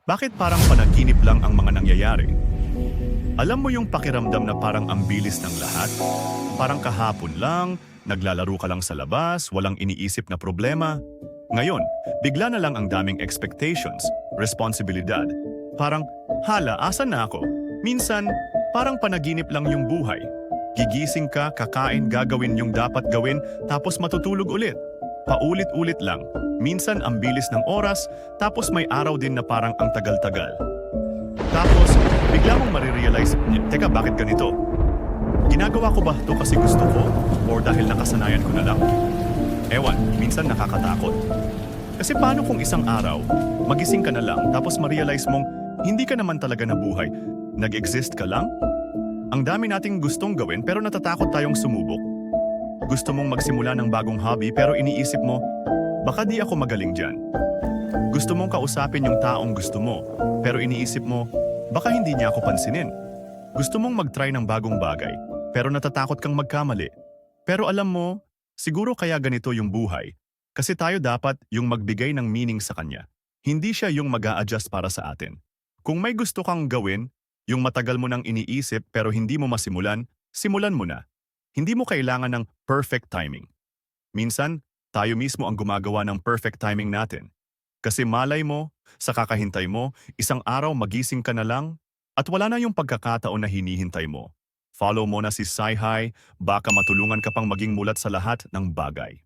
Bakit parang panaginip lang ang mga nangyayari? Alam mo yung pakiramdam na parang ang bilis ng lahat? Parang kahapon lang, naglalaro ka lang sa labas, walang iniisip na problema. Ngayon, bigla na lang ang daming expectations, responsibilidad. Parang, hala, asan na ako? Minsan, parang panaginip lang yung buhay. Gigising ka, kakain, gagawin yung dapat gawin, tapos matutulog ulit. Paulit-ulit lang. Minsan ang bilis ng oras, tapos may araw din na parang ang tagal-tagal. Tapos, bigla mong marirealize, teka, bakit ganito? Ginagawa ko ba ito kasi gusto ko? Or dahil nakasanayan ko na lang? Ewan, minsan nakakatakot. Kasi paano kung isang araw, magising ka na lang, tapos ma-realize mong hindi ka naman talaga nabuhay, nag-exist ka lang? Ang dami nating gustong gawin pero natatakot tayong sumubok. Gusto mong magsimula ng bagong hobby pero iniisip mo, baka di ako magaling dyan. Gusto mong kausapin yung taong gusto mo, pero iniisip mo, baka hindi niya ako pansinin. Gusto mong mag-try ng bagong bagay, pero natatakot kang magkamali. Pero alam mo, siguro kaya ganito yung buhay. Kasi tayo dapat yung magbigay ng meaning sa kanya. Hindi siya yung mag-a-adjust para sa atin. Kung may gusto kang gawin, yung matagal mo nang iniisip pero hindi mo masimulan, simulan mo na. Hindi mo kailangan ng perfect timing. Minsan, tayo mismo ang gumagawa ng perfect timing natin. Kasi malay mo, sa kakahintay mo, isang araw magising ka na lang at wala na yung pagkakataon na hinihintay mo. Follow mo na si Sai Hai, baka matulungan ka pang maging mulat sa lahat ng bagay.